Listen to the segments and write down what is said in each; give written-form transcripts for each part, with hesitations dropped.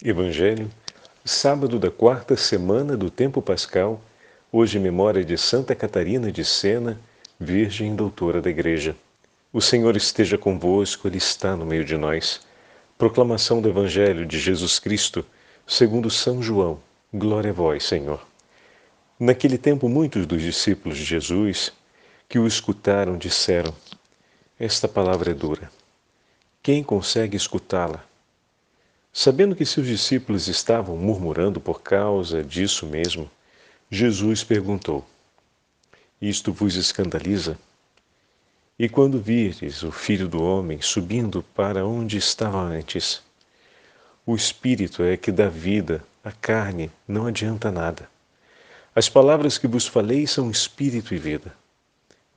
Evangelho, sábado da quarta semana do tempo pascal, hoje memória de Santa Catarina de Sena, Virgem Doutora da Igreja. O Senhor esteja convosco, Ele está no meio de nós. Proclamação do Evangelho de Jesus Cristo, segundo São João. Glória a vós, Senhor. Naquele tempo, muitos dos discípulos de Jesus que o escutaram disseram: Esta palavra é dura. Quem consegue escutá-la? Sabendo que seus discípulos estavam murmurando por causa disso mesmo, Jesus perguntou: Isto vos escandaliza? E quando virdes o Filho do Homem subindo para onde estava antes? O Espírito é que dá vida, a carne não adianta nada. As palavras que vos falei são espírito e vida.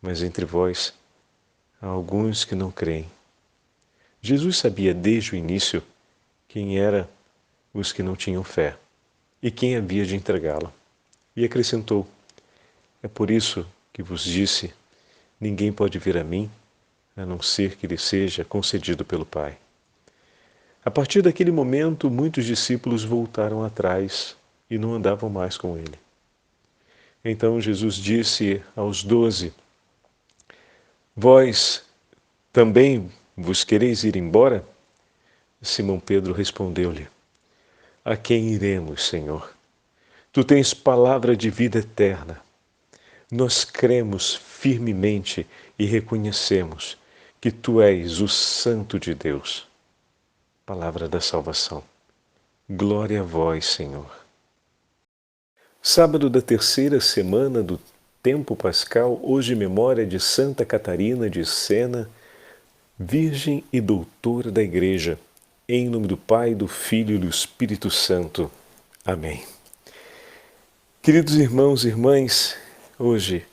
Mas entre vós há alguns que não creem. Jesus sabia desde o início quem eram os que não tinham fé e quem havia de entregá-la. E acrescentou: É por isso que vos disse, ninguém pode vir a mim, a não ser que lhe seja concedido pelo Pai. A partir daquele momento, muitos discípulos voltaram atrás e não andavam mais com ele. Então Jesus disse aos 12, Vós também vos quereis ir embora? Simão Pedro respondeu-lhe: A quem iremos, Senhor? Tu tens palavra de vida eterna. Nós cremos firmemente e reconhecemos que Tu és o Santo de Deus. Palavra da salvação. Glória a vós, Senhor. Sábado da terceira semana do tempo pascal, hoje memória de Santa Catarina de Sena, Virgem e Doutora da Igreja. Em nome do Pai, do Filho e do Espírito Santo. Amém. Queridos irmãos e irmãs, hoje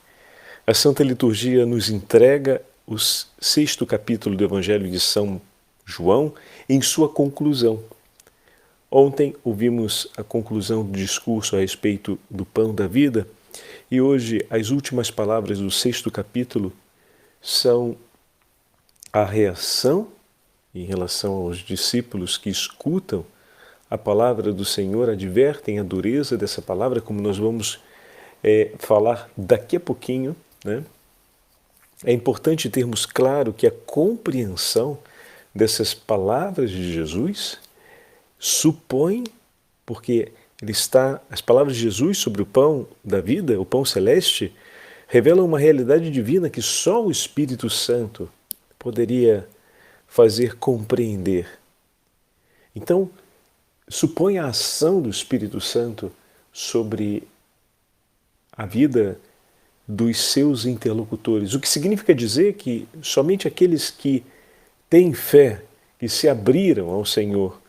a Santa Liturgia nos entrega o 6º capítulo do Evangelho de São João em sua conclusão. Ontem ouvimos a conclusão do discurso a respeito do pão da vida e hoje as últimas palavras do 6º capítulo são a reação em relação aos discípulos que escutam a palavra do Senhor, advertem a dureza dessa palavra, como nós vamos falar daqui a pouquinho, né? É importante termos claro que a compreensão dessas palavras de Jesus supõe, porque as palavras de Jesus sobre o pão da vida, o pão celeste, revelam uma realidade divina que só o Espírito Santo poderia fazer compreender. Então, supõe a ação do Espírito Santo sobre a vida dos seus interlocutores, o que significa dizer que somente aqueles que têm fé, que se abriram ao Senhor,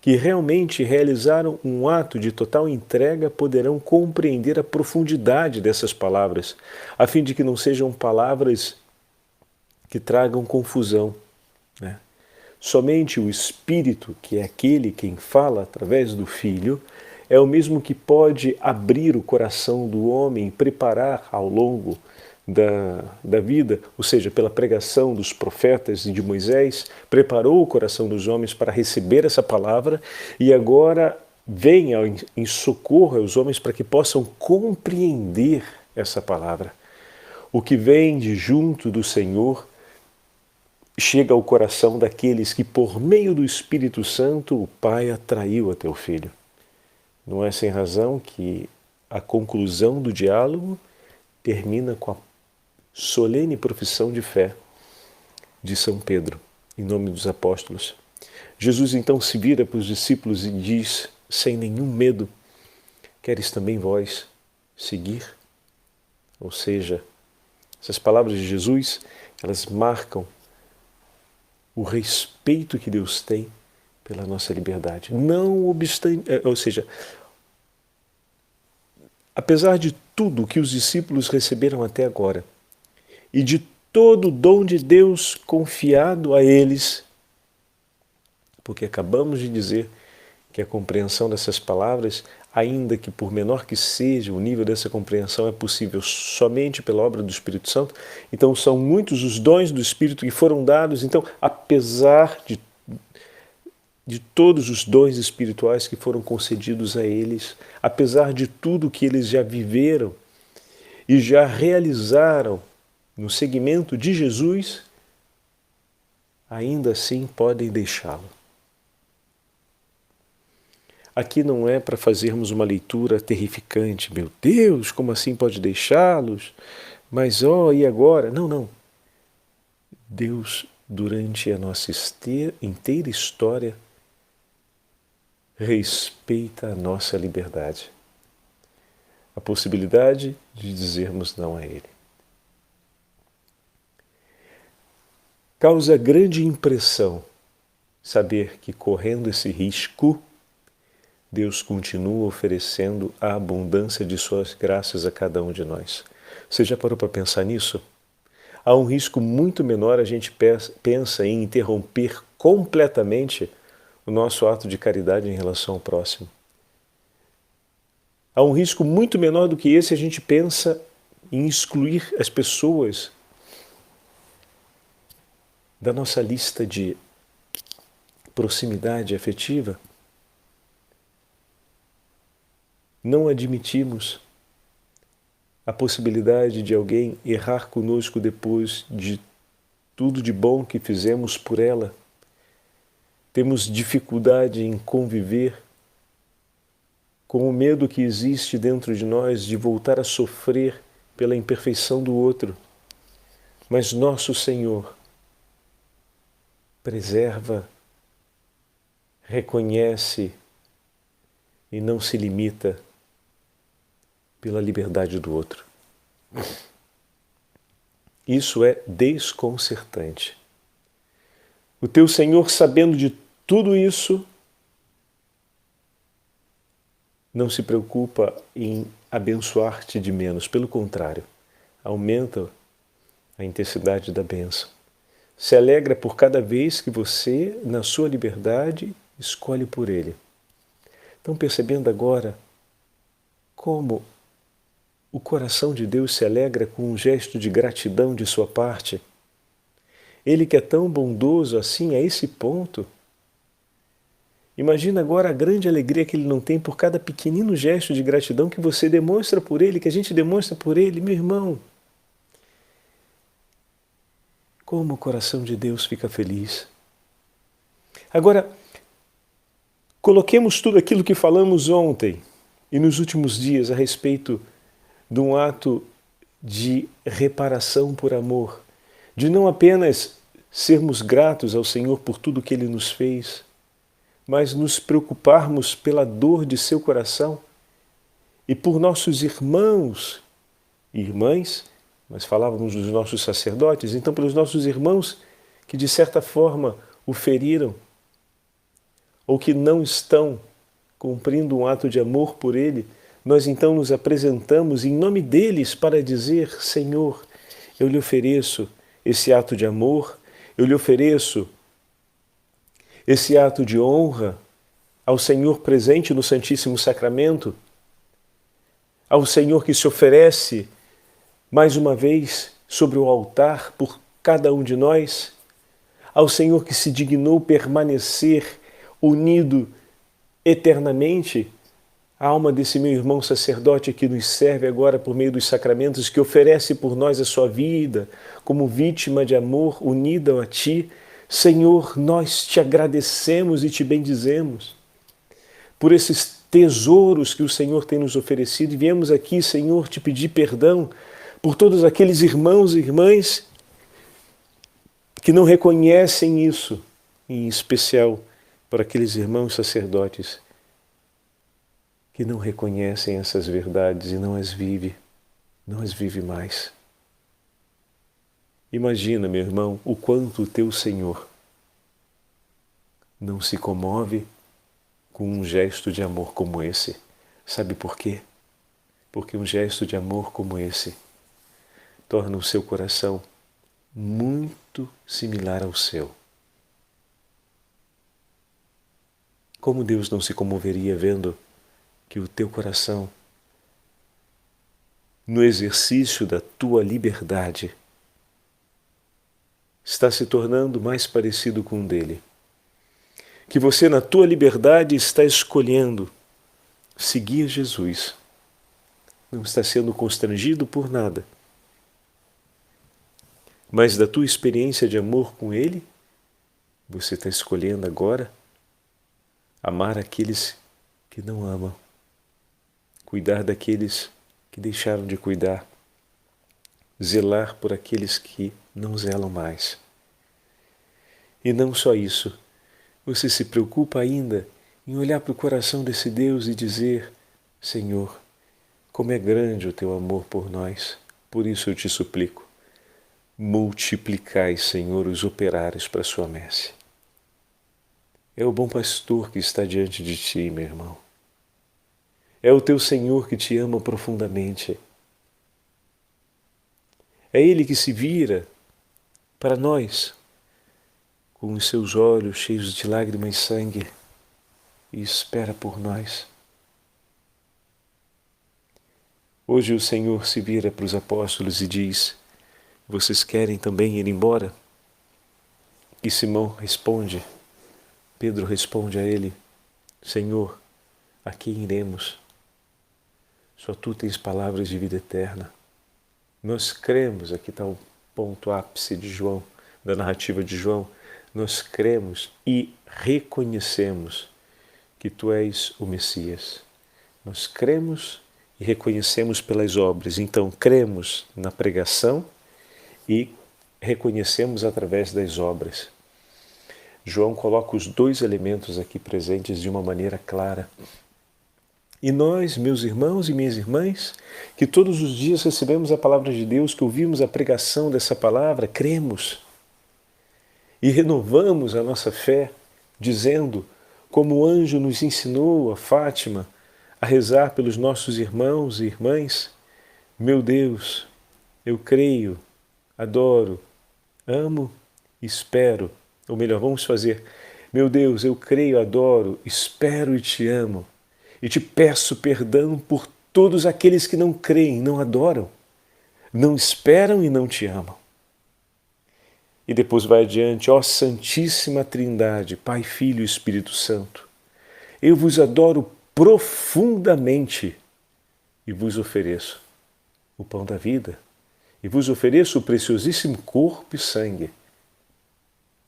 que realmente realizaram um ato de total entrega, poderão compreender a profundidade dessas palavras, a fim de que não sejam palavras que tragam confusão, né? Somente o Espírito, que é aquele quem fala através do Filho, é o mesmo que pode abrir o coração do homem, preparar ao longo da vida, ou seja, pela pregação dos profetas e de Moisés, preparou o coração dos homens para receber essa palavra e agora vem em socorro aos homens para que possam compreender essa palavra. O que vem de junto do Senhor chega ao coração daqueles que, por meio do Espírito Santo, o Pai atraiu até o Filho. Não é sem razão que a conclusão do diálogo termina com a solene profissão de fé de São Pedro, em nome dos apóstolos. Jesus então se vira para os discípulos e diz, sem nenhum medo, queres também vós seguir? Ou seja, essas palavras de Jesus, elas marcam o respeito que Deus tem pela nossa liberdade. Não obstante, ou seja, apesar de tudo que os discípulos receberam até agora e de todo o dom de Deus confiado a eles, porque acabamos de dizer que a compreensão dessas palavras, ainda que por menor que seja o nível dessa compreensão, é possível somente pela obra do Espírito Santo. Então são muitos os dons do Espírito que foram dados. Então, apesar de de todos os dons espirituais que foram concedidos a eles, apesar de tudo que eles já viveram e já realizaram no seguimento de Jesus, ainda assim podem deixá-lo. Aqui não é para fazermos uma leitura terrificante. Meu Deus, como assim pode deixá-los? Mas e agora? Não, não. Deus, durante a nossa inteira história, respeita a nossa liberdade. A possibilidade de dizermos não a Ele. Causa grande impressão saber que, correndo esse risco, Deus continua oferecendo a abundância de suas graças a cada um de nós. Você já parou para pensar nisso? Há um risco muito menor, a gente pensa em interromper completamente o nosso ato de caridade em relação ao próximo. Há um risco muito menor do que esse, a gente pensa em excluir as pessoas da nossa lista de proximidade afetiva. Não admitimos a possibilidade de alguém errar conosco depois de tudo de bom que fizemos por ela. Temos dificuldade em conviver com o medo que existe dentro de nós de voltar a sofrer pela imperfeição do outro. Mas nosso Senhor preserva, reconhece e não se limita pela liberdade do outro. Isso é desconcertante. O teu Senhor, sabendo de tudo isso, não se preocupa em abençoar-te de menos. Pelo contrário, aumenta a intensidade da bênção. Se alegra por cada vez que você, na sua liberdade, escolhe por Ele. Estão percebendo agora como o coração de Deus se alegra com um gesto de gratidão de sua parte? Ele que é tão bondoso assim a esse ponto. Imagina agora a grande alegria que Ele não tem por cada pequenino gesto de gratidão que você demonstra por Ele, que a gente demonstra por Ele, meu irmão. Como o coração de Deus fica feliz. Agora, coloquemos tudo aquilo que falamos ontem e nos últimos dias a respeito de um ato de reparação por amor, de não apenas sermos gratos ao Senhor por tudo que Ele nos fez, mas nos preocuparmos pela dor de seu coração e por nossos irmãos e irmãs, mas falávamos dos nossos sacerdotes, então pelos nossos irmãos que de certa forma o feriram ou que não estão cumprindo um ato de amor por Ele. Nós então nos apresentamos em nome deles para dizer: Senhor, eu lhe ofereço esse ato de amor, eu lhe ofereço esse ato de honra ao Senhor presente no Santíssimo Sacramento, ao Senhor que se oferece mais uma vez sobre o altar por cada um de nós, ao Senhor que se dignou permanecer unido eternamente a alma desse meu irmão sacerdote que nos serve agora por meio dos sacramentos, que oferece por nós a sua vida como vítima de amor unida a Ti. Senhor, nós Te agradecemos e Te bendizemos por esses tesouros que o Senhor tem nos oferecido e viemos aqui, Senhor, Te pedir perdão por todos aqueles irmãos e irmãs que não reconhecem isso, em especial para aqueles irmãos sacerdotes que não reconhecem essas verdades e não as vive mais. Imagina, meu irmão, o quanto o teu Senhor não se comove com um gesto de amor como esse. Sabe por quê? Porque um gesto de amor como esse torna o seu coração muito similar ao seu. Como Deus não se comoveria vendo que o teu coração, no exercício da tua liberdade, está se tornando mais parecido com o dele. que você, na tua liberdade, está escolhendo seguir Jesus. Não está sendo constrangido por nada. Mas da tua experiência de amor com Ele, você está escolhendo agora amar aqueles que não amam, cuidar daqueles que deixaram de cuidar, zelar por aqueles que não zelam mais. E não só isso, você se preocupa ainda em olhar para o coração desse Deus e dizer: Senhor, como é grande o teu amor por nós, por isso eu te suplico, multiplicai, Senhor, os operários para a sua messe. É o bom pastor que está diante de ti, meu irmão. É o teu Senhor que te ama profundamente. É Ele que se vira para nós, com os seus olhos cheios de lágrimas e sangue, e espera por nós. Hoje o Senhor se vira para os apóstolos e diz: vocês querem também ir embora? E Simão responde, Pedro responde a ele: Senhor, a quem iremos? Só tu tens palavras de vida eterna. Nós cremos, aqui está o ponto ápice de João, da narrativa de João, nós cremos e reconhecemos que tu és o Messias. Nós cremos e reconhecemos pelas obras. Então, cremos na pregação e reconhecemos através das obras. João coloca os dois elementos aqui presentes de uma maneira clara. E nós, meus irmãos e minhas irmãs, que todos os dias recebemos a palavra de Deus, que ouvimos a pregação dessa palavra, cremos e renovamos a nossa fé, dizendo, como o anjo nos ensinou a Fátima, a rezar pelos nossos irmãos e irmãs: meu Deus, eu creio, adoro, amo, espero. Ou melhor, vamos fazer: meu Deus, eu creio, adoro, espero e te amo. E te peço perdão por todos aqueles que não creem, não adoram, não esperam e não te amam. E depois vai adiante: ó Santíssima Trindade, Pai, Filho e Espírito Santo, eu vos adoro profundamente e vos ofereço o pão da vida, e vos ofereço o preciosíssimo corpo e sangue,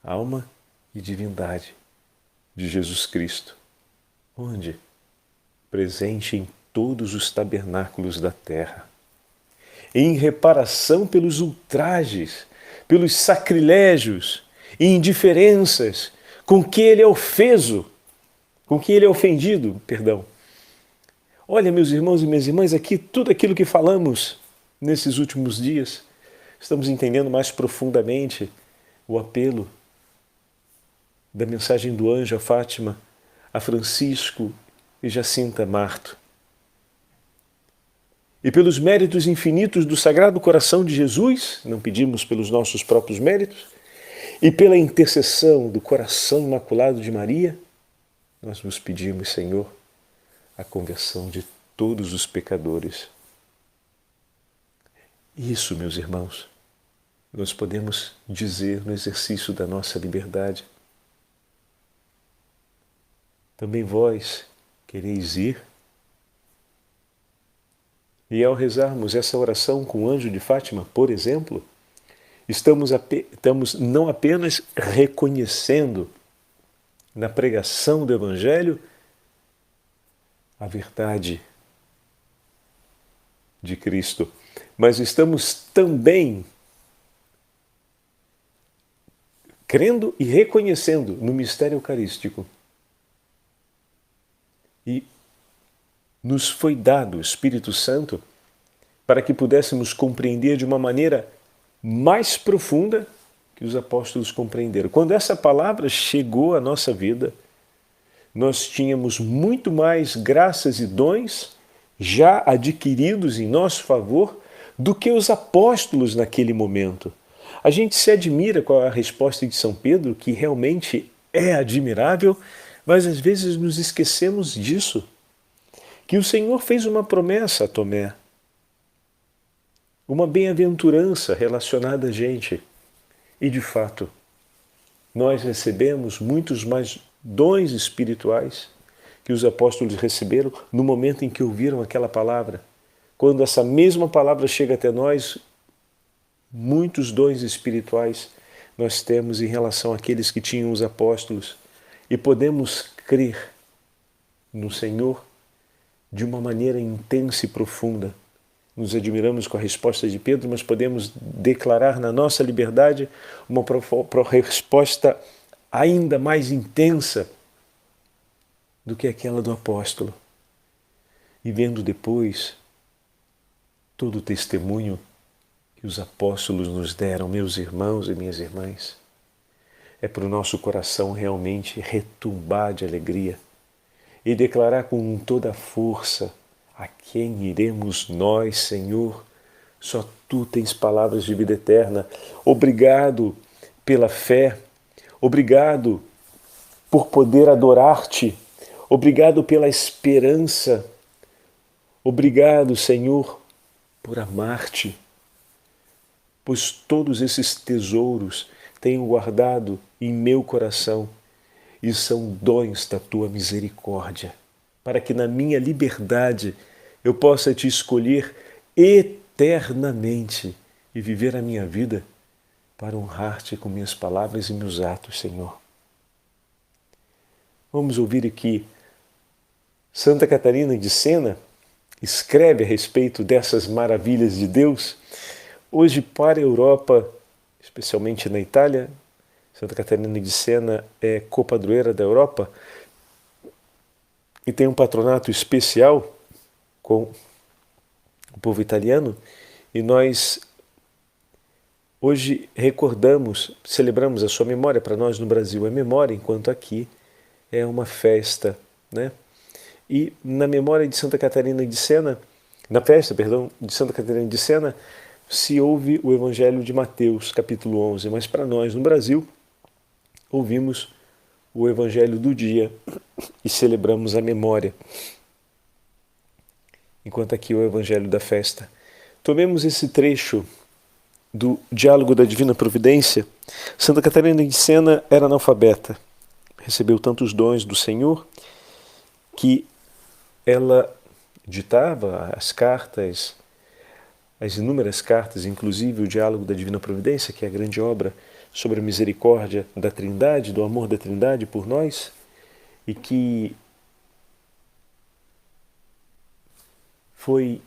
alma e divindade de Jesus Cristo. Onde? Presente em todos os tabernáculos da terra, em reparação pelos ultrajes, pelos sacrilégios e indiferenças com que ele é ofendido. Olha, meus irmãos e minhas irmãs, aqui tudo aquilo que falamos nesses últimos dias, estamos entendendo mais profundamente o apelo da mensagem do anjo a Fátima, a Francisco e Jacinta Marto. E pelos méritos infinitos do Sagrado Coração de Jesus, não pedimos pelos nossos próprios méritos, e pela intercessão do Coração Imaculado de Maria, nós vos pedimos, Senhor, a conversão de todos os pecadores. Isso, meus irmãos, nós podemos dizer no exercício da nossa liberdade. Também vós quereis ir? E ao rezarmos essa oração com o anjo de Fátima, por exemplo, estamos não apenas reconhecendo na pregação do Evangelho a verdade de Cristo, mas estamos também crendo e reconhecendo no mistério eucarístico. E nos foi dado o Espírito Santo para que pudéssemos compreender de uma maneira mais profunda que os apóstolos compreenderam. Quando essa palavra chegou à nossa vida, nós tínhamos muito mais graças e dons já adquiridos em nosso favor do que os apóstolos naquele momento. A gente se admira com a resposta de São Pedro, que realmente é admirável, mas às vezes nos esquecemos disso, que o Senhor fez uma promessa a Tomé, uma bem-aventurança relacionada a gente. E de fato, nós recebemos muitos mais dons espirituais que os apóstolos receberam no momento em que ouviram aquela palavra. Quando essa mesma palavra chega até nós, muitos dons espirituais nós temos em relação àqueles que tinham os apóstolos e podemos crer no Senhor de uma maneira intensa e profunda. Nos admiramos com a resposta de Pedro, mas podemos declarar na nossa liberdade uma resposta ainda mais intensa do que aquela do apóstolo. E vendo depois todo o testemunho que os apóstolos nos deram, meus irmãos e minhas irmãs, é para o nosso coração realmente retumbar de alegria e declarar com toda a força: a quem iremos nós, Senhor? Só Tu tens palavras de vida eterna. Obrigado pela fé, obrigado por poder adorar-te, obrigado pela esperança, obrigado, Senhor, por amar-te, pois todos esses tesouros tenho guardado em meu coração e são dons da Tua misericórdia, para que na minha liberdade eu possa Te escolher eternamente e viver a minha vida para honrar-Te com minhas palavras e meus atos, Senhor. Vamos ouvir aqui Santa Catarina de Sena escreve a respeito dessas maravilhas de Deus. Hoje, para a Europa, especialmente na Itália, Santa Catarina de Sena é copadroeira da Europa e tem um patronato especial com o povo italiano, e nós hoje celebramos a sua memória. Para nós no Brasil é memória, enquanto aqui é uma festa, né? E na memória de Santa Catarina de Sena, na festa, perdão, de Santa Catarina de Sena, se ouve o Evangelho de Mateus, capítulo 11, mas para nós no Brasil ouvimos o Evangelho do dia e celebramos a memória, enquanto aqui é o Evangelho da festa. Tomemos esse trecho do Diálogo da Divina Providência. Santa Catarina de Sena era analfabeta, recebeu tantos dons do Senhor que ela ditava as cartas, as inúmeras cartas, inclusive o Diálogo da Divina Providência, que é a grande obra sobre a misericórdia da Trindade, do amor da Trindade por nós, e que foi,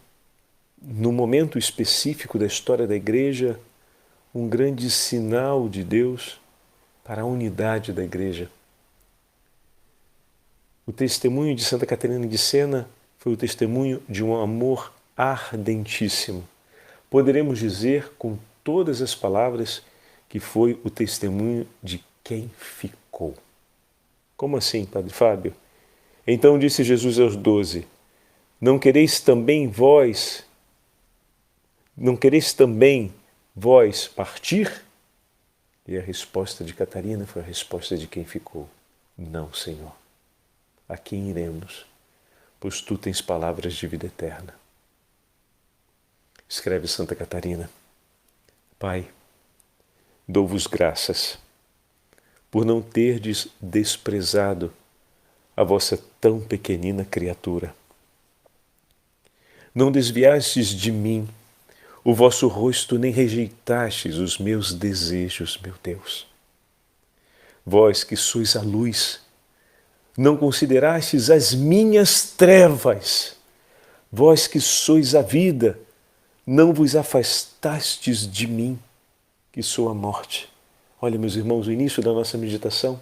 no momento específico da história da Igreja, um grande sinal de Deus para a unidade da Igreja. O testemunho de Santa Catarina de Sena foi o testemunho de um amor ardentíssimo. Poderemos dizer com todas as palavras que foi o testemunho de quem ficou. Como assim, Padre Fábio? Então disse Jesus aos 12, não quereis também vós partir? E a resposta de Catarina foi a resposta de quem ficou. Não, Senhor. A quem iremos? Pois Tu tens palavras de vida eterna. Escreve Santa Catarina. Pai, dou-vos graças por não terdes desprezado a vossa tão pequenina criatura. Não desviastes de mim o vosso rosto, nem rejeitastes os meus desejos, meu Deus. Vós que sois a luz, não considerastes as minhas trevas. Vós que sois a vida, não vos afastastes de mim, que sou a morte. Olha, meus irmãos, o início da nossa meditação,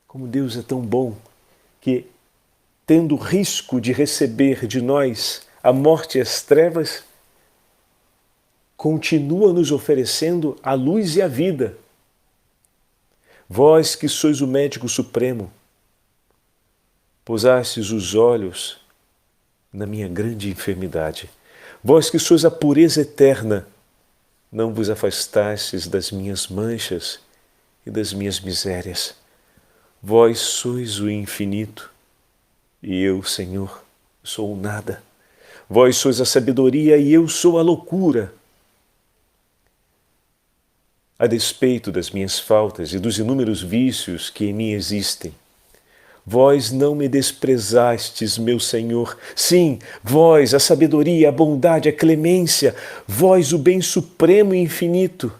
como Deus é tão bom, que, tendo risco de receber de nós a morte e as trevas, continua nos oferecendo a luz e a vida. Vós que sois o médico supremo, posastes os olhos na minha grande enfermidade. Vós que sois a pureza eterna, não vos afastastes das minhas manchas e das minhas misérias. Vós sois o infinito, e eu, Senhor, sou o nada. Vós sois a sabedoria, e eu sou a loucura. A despeito das minhas faltas e dos inúmeros vícios que em mim existem, Vós não me desprezastes, meu Senhor. Sim, vós, a sabedoria, a bondade, a clemência, vós, o bem supremo e infinito.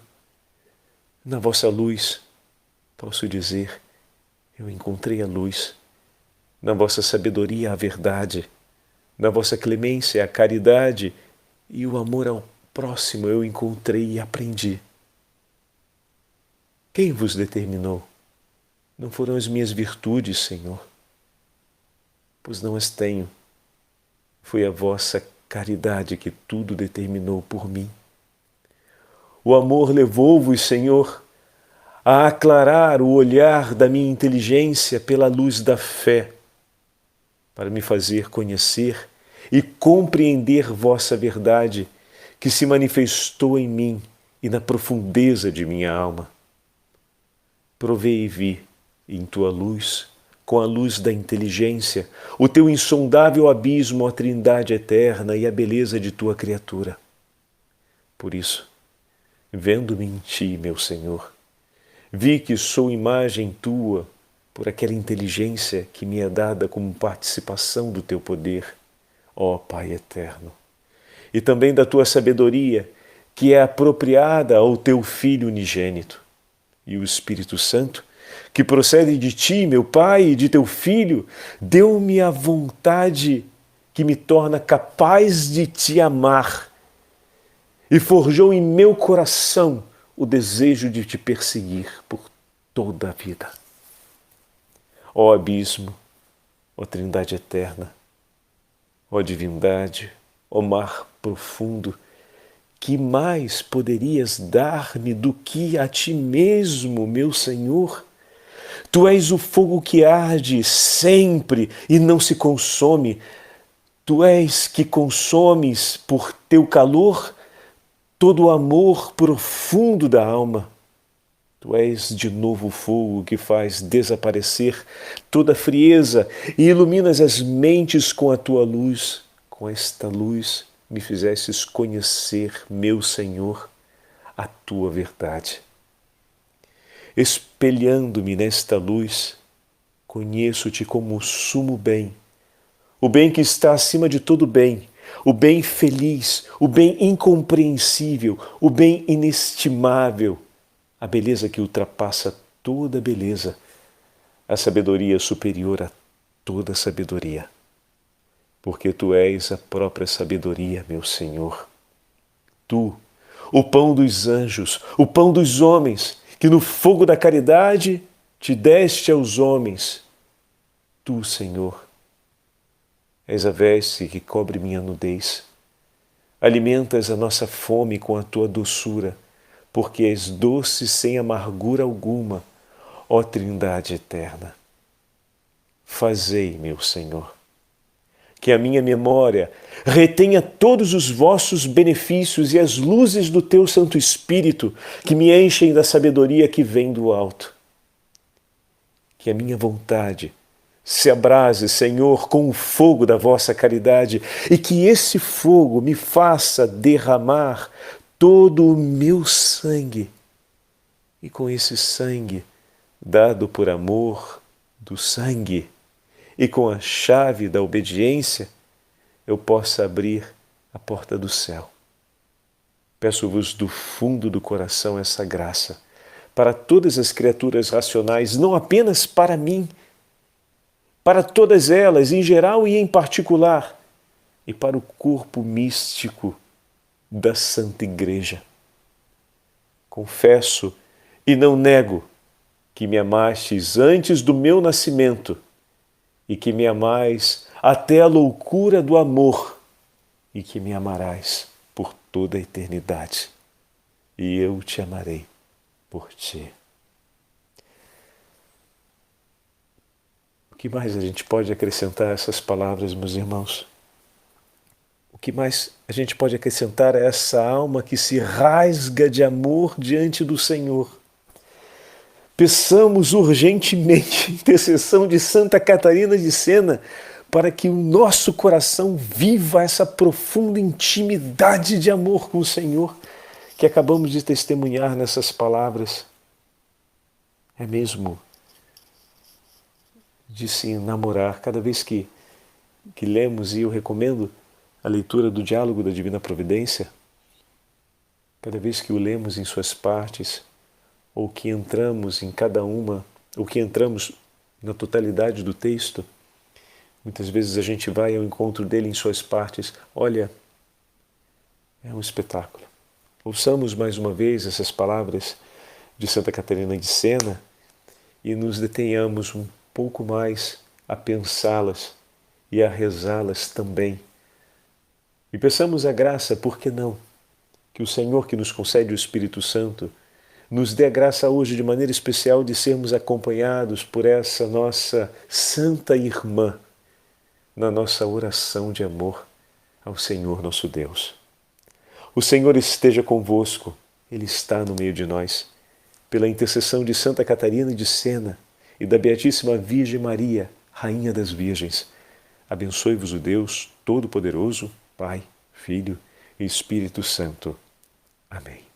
Na vossa luz, posso dizer, eu encontrei a luz. Na vossa sabedoria, a verdade. Na vossa clemência, a caridade e o amor ao próximo eu encontrei e aprendi. Quem vos determinou? Não foram as minhas virtudes, Senhor, pois não as tenho. Foi a vossa caridade que tudo determinou por mim. O amor levou-vos, Senhor, a aclarar o olhar da minha inteligência pela luz da fé, para me fazer conhecer e compreender vossa verdade, que se manifestou em mim e na profundeza de minha alma. Provei e vi, em tua luz, com a luz da inteligência, o teu insondável abismo, a Trindade eterna e a beleza de tua criatura. Por isso, vendo-me em ti, meu Senhor, vi que sou imagem tua por aquela inteligência que me é dada como participação do teu poder, ó Pai eterno, e também da tua sabedoria, que é apropriada ao teu Filho unigênito, e o Espírito Santo, que procede de ti, meu Pai, e de teu Filho, deu-me a vontade que me torna capaz de te amar e forjou em meu coração o desejo de te perseguir por toda a vida. Ó abismo, ó Trindade eterna, ó divindade, ó mar profundo, que mais poderias dar-me do que a ti mesmo, meu Senhor? Tu és o fogo que arde sempre e não se consome. Tu és que consomes por teu calor todo o amor profundo da alma. Tu és de novo o fogo que faz desaparecer toda a frieza e iluminas as mentes com a tua luz. Com esta luz me fizestes conhecer, meu Senhor, a tua verdade. Espelhando-me nesta luz, conheço-te como o sumo bem, o bem que está acima de todo bem, o bem feliz, o bem incompreensível, o bem inestimável, a beleza que ultrapassa toda beleza, a sabedoria superior a toda sabedoria. Porque tu és a própria sabedoria, meu Senhor. Tu, o pão dos anjos, o pão dos homens, que no fogo da caridade te deste aos homens. Tu, Senhor, és a veste que cobre minha nudez. Alimentas a nossa fome com a tua doçura, porque és doce sem amargura alguma, ó Trindade eterna. Fazei, meu Senhor, que a minha memória retenha todos os vossos benefícios e as luzes do teu Santo Espírito que me enchem da sabedoria que vem do alto. Que a minha vontade se abrase, Senhor, com o fogo da vossa caridade e que esse fogo me faça derramar todo o meu sangue. E com esse sangue, dado por amor do sangue, e com a chave da obediência, eu possa abrir a porta do céu. Peço-vos do fundo do coração essa graça para todas as criaturas racionais, não apenas para mim, para todas elas, em geral e em particular, e para o corpo místico da Santa Igreja. Confesso e não nego que me amastes antes do meu nascimento, e que me amais até a loucura do amor, e que me amarás por toda a eternidade. E eu te amarei por ti. O que mais a gente pode acrescentar a essas palavras, meus irmãos? O que mais a gente pode acrescentar a essa alma que se rasga de amor diante do Senhor? Peçamos urgentemente a intercessão de Santa Catarina de Sena para que o nosso coração viva essa profunda intimidade de amor com o Senhor que acabamos de testemunhar nessas palavras. É mesmo de se enamorar. Cada vez que lemos, e eu recomendo a leitura do Diálogo da Divina Providência, cada vez que o lemos em suas partes, ou que entramos em cada uma, ou que entramos na totalidade do texto, muitas vezes a gente vai ao encontro dele em suas partes. Olha, é um espetáculo. Ouçamos mais uma vez essas palavras de Santa Catarina de Sena e nos detenhamos um pouco mais a pensá-las e a rezá-las também. E peçamos a graça, por que não? Que o Senhor, que nos concede o Espírito Santo, nos dê a graça hoje de maneira especial de sermos acompanhados por essa nossa santa irmã na nossa oração de amor ao Senhor nosso Deus. O Senhor esteja convosco, Ele está no meio de nós. Pela intercessão de Santa Catarina de Sena e da Beatíssima Virgem Maria, Rainha das Virgens, abençoe-vos o Deus Todo-Poderoso, Pai, Filho e Espírito Santo. Amém.